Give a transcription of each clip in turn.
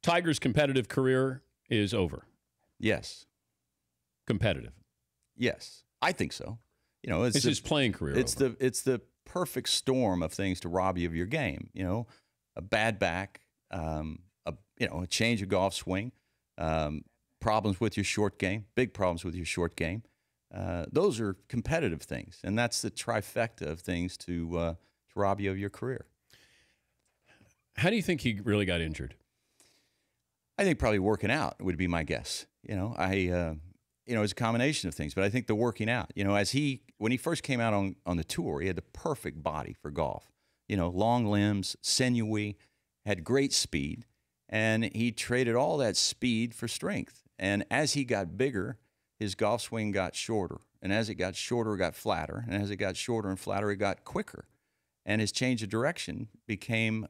Tiger's competitive career is over. Yes. Competitive. Yes, I think so. You know, it's his playing career. It's the perfect storm of things to rob you of your game. You know, a bad back, a change of golf swing, problems with your short game, big problems with your short game. Those are competitive things, and that's the trifecta of things to rob you of your career. How do you think he really got injured? I think probably working out would be my guess. You know, it's a combination of things, but I think the working out. You know, when he first came out on the tour, he had the perfect body for golf. You know, long limbs, sinewy, had great speed, and he traded all that speed for strength. And as he got bigger, his golf swing got shorter, and as it got shorter, it got flatter, and as it got shorter and flatter, it got quicker, and his change of direction became,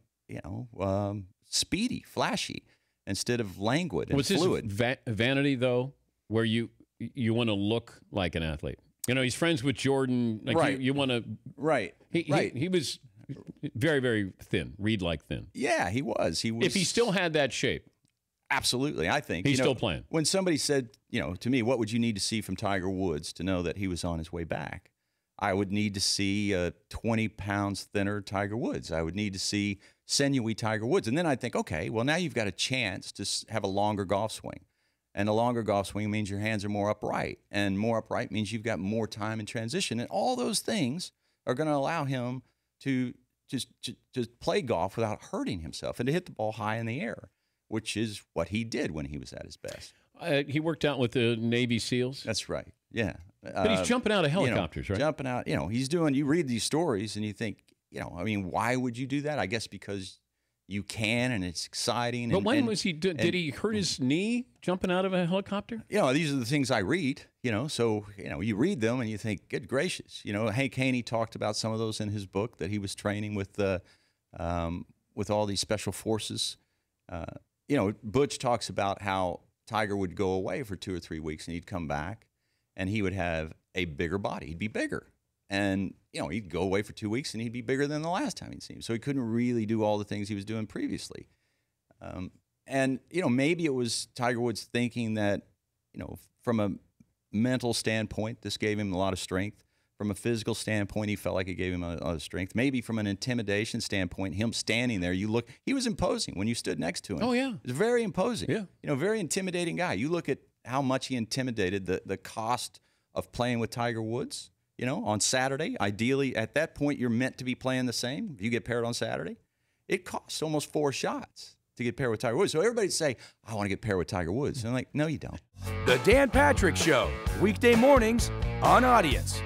speedy, flashy, instead of languid and fluid. Was this vanity, though, where you want to look like an athlete? You know, he's friends with Jordan. Like right. You want to. Right. He was very, very thin, reed-like thin. Yeah, he was. If he still had that shape. Absolutely, I think. He's still playing. When somebody said, to me, what would you need to see from Tiger Woods to know that he was on his way back? I would need to see a 20 pounds thinner Tiger Woods. I would need to see sinewy Tiger Woods. And then I'd think, okay, well, now you've got a chance to have a longer golf swing. And a longer golf swing means your hands are more upright. And more upright means you've got more time in transition. And all those things are going to allow him to just play golf without hurting himself and to hit the ball high in the air, which is what he did when he was at his best. He worked out with the Navy SEALs? That's right, yeah. But he's jumping out of helicopters, right? Jumping out, he's doing, you read these stories and you think, why would you do that? I guess because you can and it's exciting. But when was he, did he hurt his knee jumping out of a helicopter? These are the things I read, so, you read them and you think, good gracious. Hank Haney talked about some of those in his book that he was training with all these special forces. Butch talks about how Tiger would go away for 2 or 3 weeks and he'd come back and he would have a bigger body. He'd be bigger. And, he'd go away for 2 weeks and he'd be bigger than the last time he'd seen him. So he couldn't really do all the things he was doing previously. Maybe it was Tiger Woods thinking that, from a mental standpoint, this gave him a lot of strength. From a physical standpoint, he felt like it gave him a lot of strength. Maybe from an intimidation standpoint, him standing there, he was imposing when you stood next to him. Oh, yeah. It was very imposing. Yeah. Very intimidating guy. You look at how much he intimidated the cost of playing with Tiger Woods, on Saturday. Ideally, at that point, you're meant to be playing the same. If you get paired on Saturday, it costs almost 4 shots to get paired with Tiger Woods. So everybody say, I want to get paired with Tiger Woods. And I'm like, no, you don't. The Dan Patrick Show, weekday mornings on Audience.